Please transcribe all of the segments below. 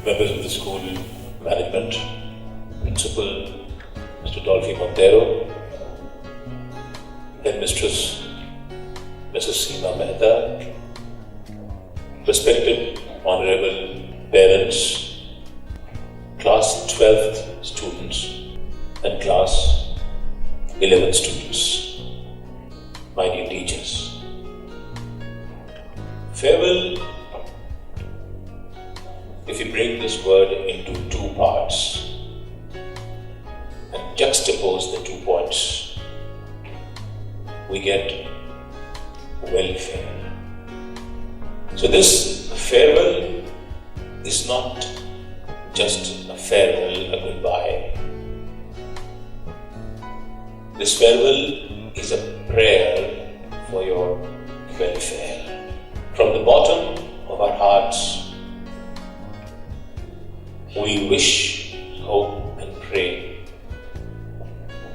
members of the school management, principal Mr. Dolphy Montero, headmistress Mrs. Lambakheda, respected honorable parents, class 12th students and class 11th students, my dear teachers. Farewell, if you break this word into two parts and juxtapose the 2 points, we get welfare. So this farewell is not just a farewell, a goodbye. This farewell is a prayer for your welfare. From the bottom of our hearts, we wish, hope and pray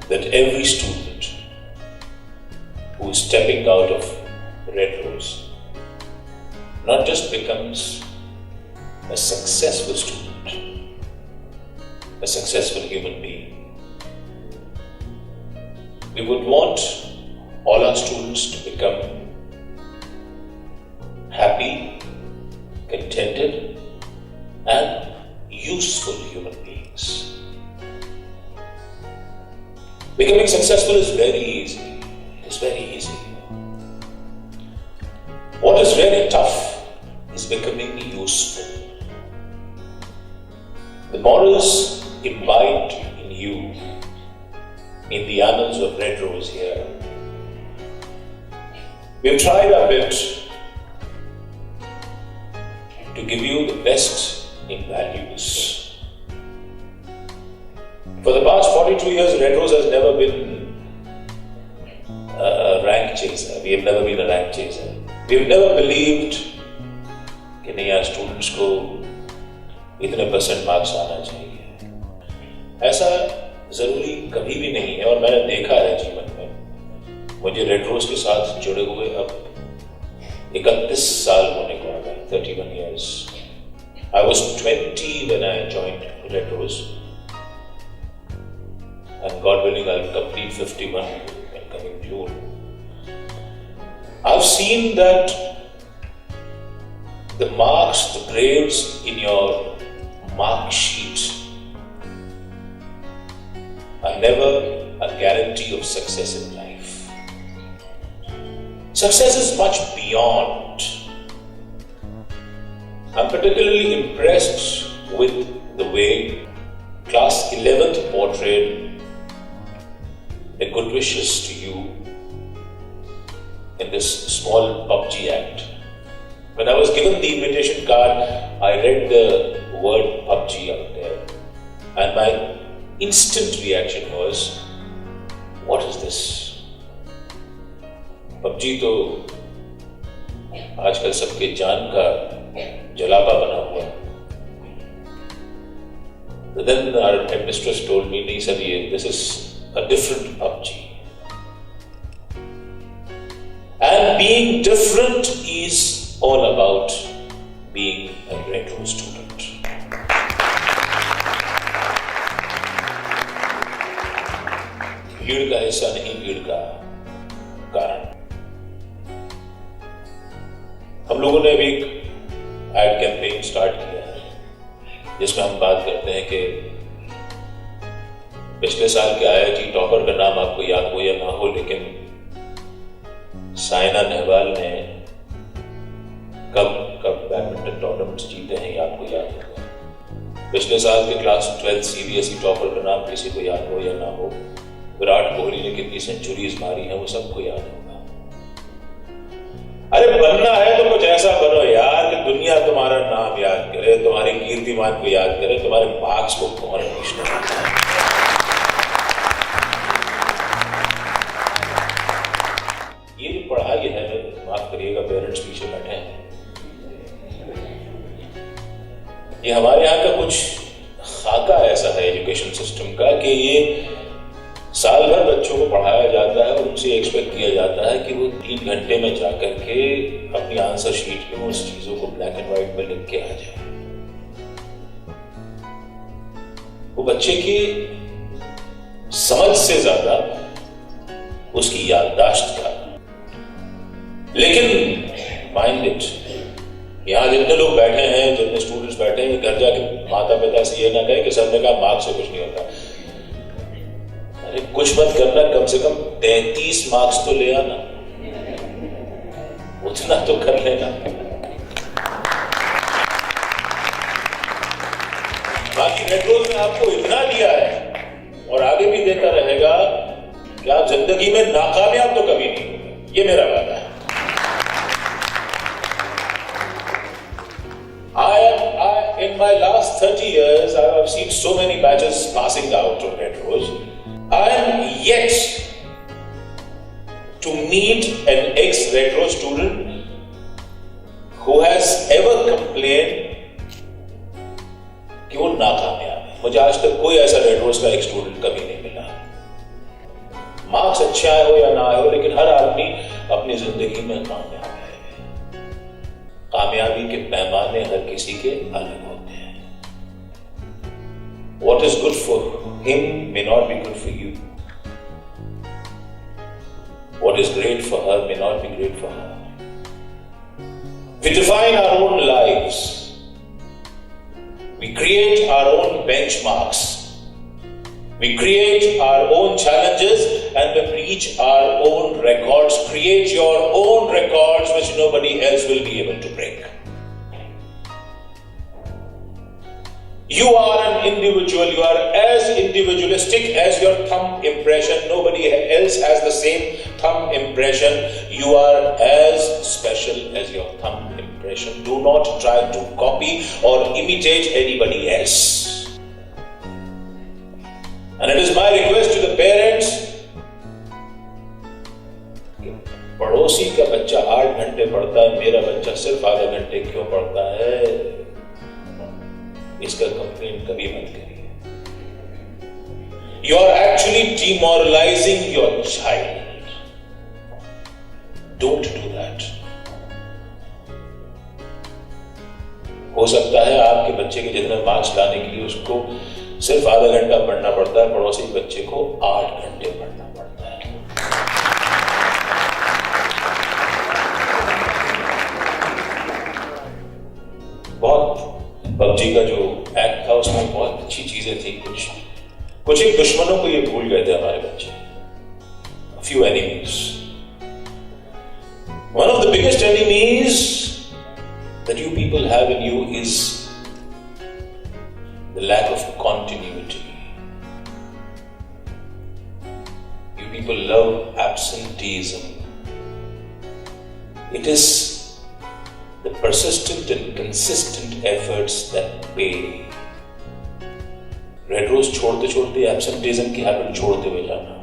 that every student who is stepping out of Red Rose not just becomes a successful student, a successful human being. We would want all our students to become happy, contented, and useful human beings. Becoming successful is very easy. It's very easy. What is really tough is becoming useful. The morals imbibed in you, in the annals of Red Rose here. We've tried our bit to give you the best in values. For the past 42 years, Red Rose has never been a rank chaser. We have never been a rank chaser. We have never believed कि नहीं यार students को इतने % marks आना चाहिए. ऐसा जरूरी कभी भी नहीं है और मैंने देखा है जीवन में. मुझे रेड रोज के साथ जुड़े हुए अब 31 साल होने को आ गए, 31 years. I was 20 when I joined Red Rose, and God willing, I'll complete 51 in coming June. I've seen that the marks, the grades in your mark sheet are never a guarantee of success in life. Success is much beyond. I'm particularly impressed with the way class 11th portrayed their good wishes to you in this small PUBG act. When I was given the invitation card, I read the word PUBG out there, and my instant reaction was, what is this? PUBG तो आजकल सबके जान का जलावा बना हुआ. But then our headmistress told me, नहीं sir ये this is a different PUBG. And being different is all about being a Red Rose student. भीड़ का हिस्सा नहीं, भीड़ का कारण. हम लोगों ने अभी एक एड कैंपेन स्टार्ट किया है जिसमें हम बात करते हैं कि पिछले साल के IIT टॉपर का नाम आपको याद हो या ना हो, लेकिन साइना नेहवाल ने कब बैडमिंटन टूर्नामेंट्स जीते हैं ये आपको याद होगा. पिछले साल के क्लास 12 CBSE टॉपर का नाम किसी को याद हो या ना हो, विराट कोहली ने कितनी सेंचुरीज मारी हैं वो सबको याद होगा. अरे बनना है तो कुछ ऐसा बनो यार कि दुनिया तुम्हारा नाम याद करे, तुम्हारे कीर्तिमान को याद करे, तुम्हारे मार्क्स को कौन पूछना चाहता है. ये जो पढ़ाई है, माफ करिएगा पेरेंट्स पीछे बैठे हैं, ये हमारे यहाँ का कुछ खाका ऐसा है एजुकेशन सिस्टम का कि ये साल भर बच्चों को पढ़ाया जाता है और उनसे एक्सपेक्ट किया जाता है कि वो 3 घंटे में जाकर के अपनी आंसर शीट में उस चीजों को ब्लैक एंड व्हाइट में लिख के आ जाए. वो बच्चे की समझ से ज्यादा उसकी याददाश्त का। लेकिन माइंड इट, यहां जितने लोग बैठे हैं, जितने स्टूडेंट्स बैठे हैं, घर जाके माता पिता से ये ना कहे कि सर ने कहा मार्क्स से कुछ नहीं होता। अरे कुछ मत करना, कम से कम 33 मार्क्स तो ले आना, उतना तो कर लेना। बाकी रेड रोज ने आपको इतना दिया है और आगे भी देता रहेगा कि आप जिंदगी में नाकामयाब तो कभी नहीं होंगे, ये मेरा वादा है। In my last 30 years, I have seen so many batches passing out of Red Rose. I am yet to meet an ex-Red Rose student who has ever complained कि वो नाकामयाब है। मुझे आज तक कोई ऐसा रेड रोज का एक स्टूडेंट कभी नहीं मिला। मार्क्स अच्छे आए हो या ना आए हो, लेकिन हर आदमी अपनी जिंदगी में कामयाब है। कामयाबी के पैमाने हर किसी के अलग होते हैं। What is good for him may not be good for you. What is great for her may not be great for her. We define our own lives. We create our own benchmarks. We create our own challenges and we reach our own records. Create your own records which nobody else will be able to break. You are an individual. You are as individualistic as your thumb impression. Nobody else has the same thumb impression. You are as special as your thumb impression. Do not try to copy or imitate anybody else. And it is my request to the parents, पड़ोसी का बच्चा 8 घंटे पढ़ता है, मेरा बच्चा सिर्फ आधे घंटे क्यों पढ़ता है, इसका कंप्लेन कभी मत करिए। You are actually demoralizing your child. Don't do that. हो सकता है आपके बच्चे के जितने मार्क्स लाने के लिए उसको सिर्फ आधा घंटा पढ़ना पड़ता है, पड़ोसी बच्चे को 8 घंटे पढ़ना पड़ता है। बहुत पबजी का जो एक्ट था उसमें बहुत अच्छी चीजें थी। कुछ एक दुश्मनों को ये भूल गए थे हमारे बच्चे। A few enemies. One of the biggest enemies that you people have in you is the lack of continuity. You people love absenteeism. It is the persistent and consistent efforts that pay. Red rose छोड़ते छोड़ते एब्सेंटेइज्म की habit छोड़ते हुए जाना,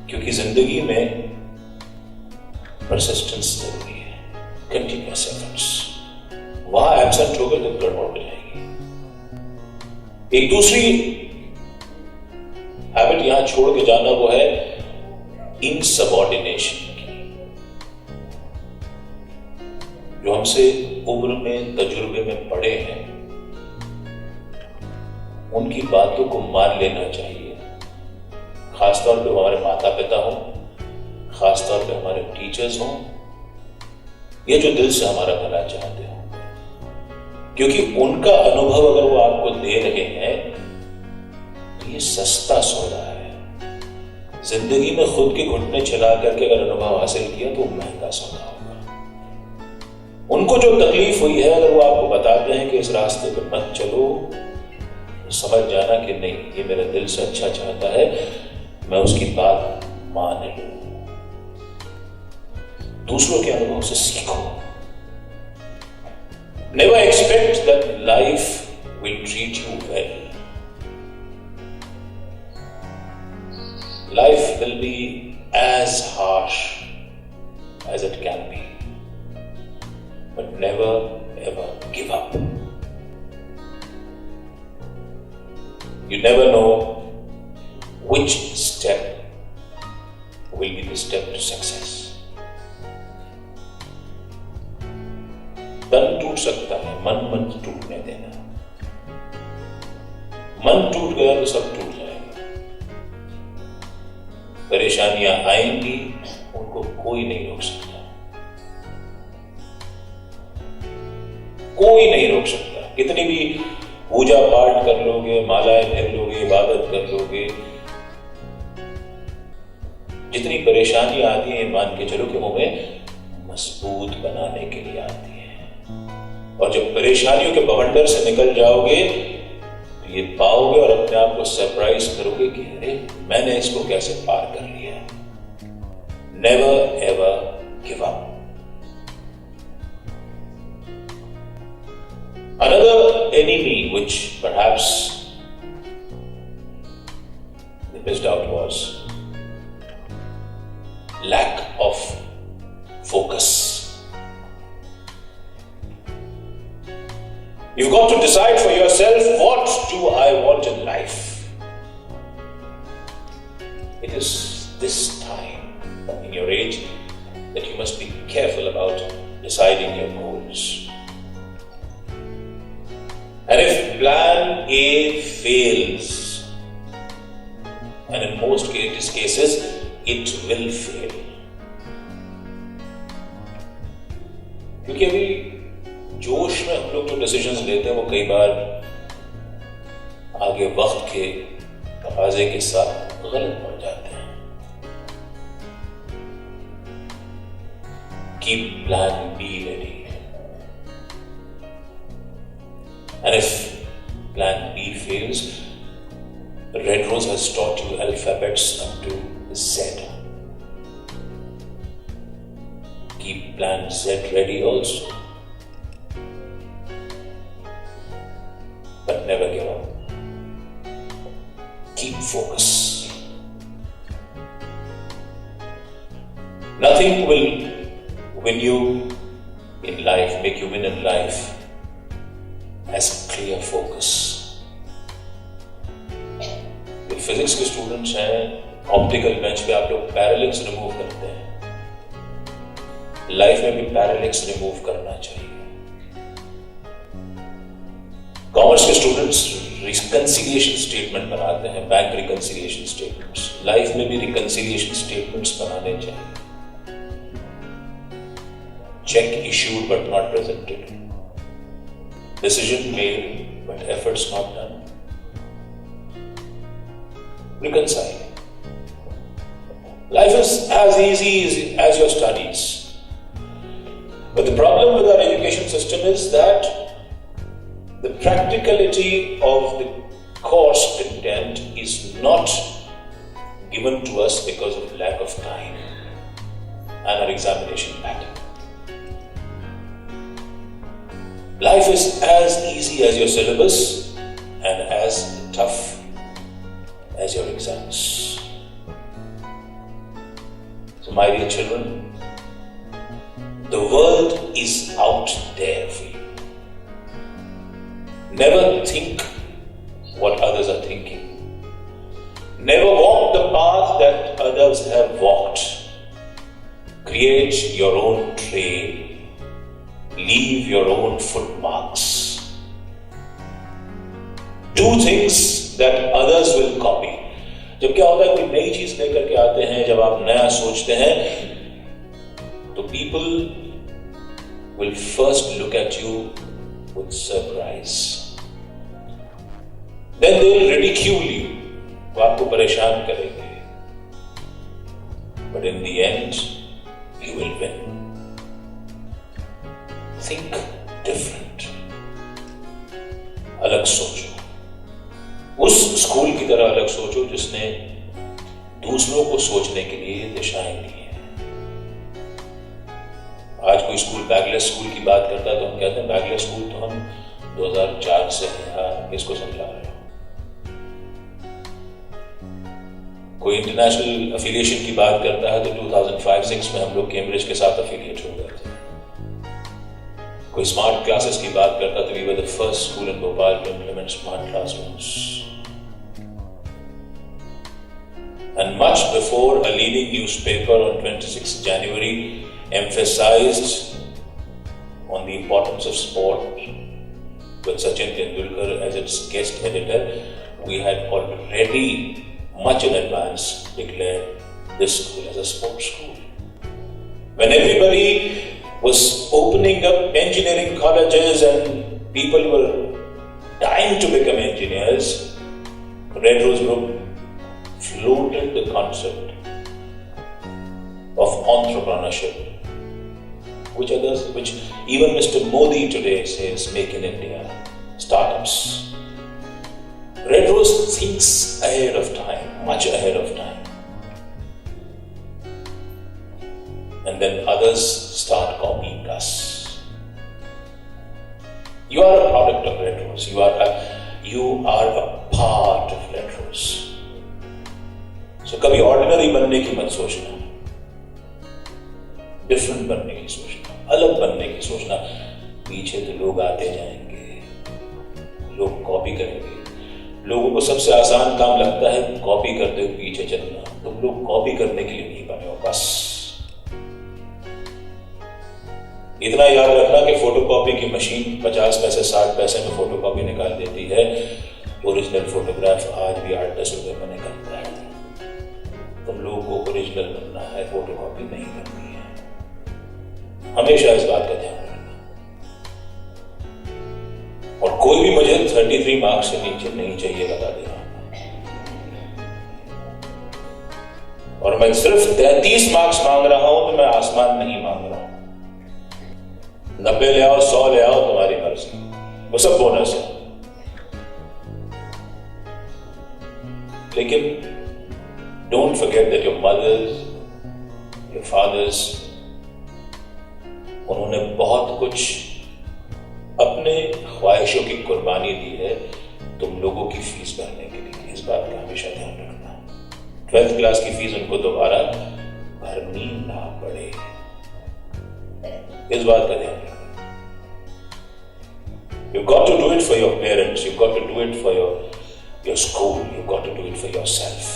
क्योंकि जिंदगी में persistence जरूरी है, कंटिन्यूअस एफर्ट्स। वहां एब्सेंट हो गए तो गड़बड़ हो जाएगी। एक दूसरी हैबिट यहां छोड़ के जाना वो है इनसबऑर्डिनेशन की। जो हमसे उम्र में तजुर्बे में पड़े हैं उनकी बातों को मान लेना चाहिए। खासतौर पे हमारे माता पिता हों, खासतौर पे हमारे टीचर्स हों, ये जो दिल से हमारा भला चाहते हो, क्योंकि उनका अनुभव अगर वो आपको दे रहे हैं तो ये सस्ता सौदा है। जिंदगी में खुद के घुटने चला करके अगर अनुभव हासिल किया तो महंगा सौदा होगा। उनको जो तकलीफ हुई है अगर वो आपको बताते हैं कि इस रास्ते पे मत चलो, तो समझ जाना कि नहीं, ये मेरे दिल से अच्छा चाहता है, मैं उसकी बात मान लूं। दूसरों के अनुभव से सीखो। Never expect that life will treat you well. Life will be as harsh as it can be, but never ever give up. You never know which step will be the step to success. तन टूट सकता है, मन मत टूटने देना। मन टूट गया तो सब टूट जाएगा। परेशानियां आएंगी, उनको कोई नहीं रोक सकता, कोई नहीं रोक सकता। कितनी भी पूजा पाठ कर लोगे, मालाएं फेर लोगे, इबादत कर लोगे, जितनी परेशानियां आती हैं मान के चलो कि वो हमें मजबूत बनाने के लिए आती है। और जब परेशानियों के बवंडर से निकल जाओगे तो ये पाओगे और अपने आप को सरप्राइज करोगे कि अरे मैंने इसको कैसे पार कर लिया। Never ever give up. Another enemy which perhaps they missed out was lack of focus. You've got to decide for yourself, what do I want in life? It is this time in your age that you must be careful about deciding your goals. And if plan A fails, and in most cases it will fail, क्योंकि अभी जोश में हम लोग जो decisions लेते हैं वो कई बार आगे वक्त के तकाजे के साथ गलत पड़ जाते हैं। Keep plan B ready. And if plan B fails, Red Rose has taught you alphabets up to Z. Keep plan Z ready also. But never give up. Keep focus. Nothing will win you in life, make you win in life, as clear focus. जो physics के students हैं, optical bench पे आप लोग parallax remove करते हैं, life में भी पैरालेक्स रिमूव करना चाहिए। कॉमर्स के स्टूडेंट्स रिकंसिलिएशन स्टेटमेंट बनाते हैं, बैंक रिकंसिलिएशन स्टेटमेंट्स, लाइफ में भी रिकंसिलिएशन स्टेटमेंट्स बनाने चाहिए। Check issued but not presented, decision made but efforts not done. Reconcile. Life is as easy as your studies. But the problem with our education system is that the practicality of the course content is not given to us because of lack of time and our examination pattern. Life is as easy as your syllabus and as tough as your exams. So my dear children, the world is out there for you. Never think what others are thinking. Never walk the path that others have walked. Create your own trail. Leave your own footmarks. Do things that others will copy. जब क्या होता है, कोई नई चीज लेकर के आते हैं, जब आप नया सोचते हैं तो people will first look at you with surprise. Then they will ridicule you. वो आपको परेशान करेंगे. But in the end, you will win. Think different. अलग सोचो। उस स्कूल की तरह अलग सोचो जिसने दूसरों को सोचने के लिए दिशाएं दी हैं। आज कोई स्कूल बैगलेस स्कूल की बात करता है तो हम कहते हैं बैगलेस स्कूल तो हम 2004 से हैं यार, किसको समझा रहे हो। कोई इंटरनेशनल अफिलिएशन की बात करता है तो 2005-06 में हम लोग कैम्ब्रिज के साथ अफिलिएट हो गए थे। कोई स्मार्ट क्लासेस की बात करता तो we were the first school in Bhopal to implement smart classrooms. And much before a leading newspaper on 26 January emphasized on the importance of sport with Sachin Tendulkar as its guest editor, we had already, much in advance, declared this school as a sports school. When everybody was opening up engineering colleges and people were dying to become engineers, Red Rose Group floated the concept of entrepreneurship, which even Mr. Modi today says, make in India, startups. Red Rose thinks ahead of time, much ahead of time. And then others start copying us. You are a product of Red Rose. You are a part of Red Rose. So कभी ordinary बनने की मत सोचना, different बनने की सोचना, अलग बनने की सोचना. पीछे तो लोग आते जाएंगे, लोग कॉपी करेंगे. लोगों को सबसे आसान काम लगता है कॉपी करते हुए पीछे चलना. तुम लोग कॉपी करने के लिए नहीं बने हो. बस इतना याद रखना कि फोटोकॉपी की मशीन 50 पैसे 60 पैसे में फोटोकॉपी निकाल देती है. ओरिजिनल फोटोग्राफ आज भी 8-10 रुपए में निकलता है. तुम लोगों को ओरिजिनल बनना है, फोटोकॉपी नहीं करनी है. हमेशा इस बात का ध्यान रखना. और कोई भी मुझे 33 मार्क्स से नीचे नहीं चाहिए, बता दे रहा हूं. और मैं सिर्फ 33 मार्क्स मांग रहा हूं तो मैं आसमान नहीं मांग रहा हूं. 90 ले आओ, 100 ले आओ, तुम्हारी मर्जी. वो सब बोनस है. लेकिन don't forget that your mothers, your fathers, उन्होंने बहुत कुछ अपने ख्वाहिशों की कुर्बानी दी है तुम लोगों की फीस भरने के लिए. इस बात का हमेशा ध्यान रखना. 12th क्लास की फीस उनको दोबारा भरनी ना पड़े, इस बात का ध्यान रखना. You've got to do it for your parents. You've got to do it for your school. You've got to do it for yourself.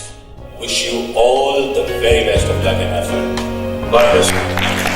Wish you all the very best of luck, my friend. God bless you.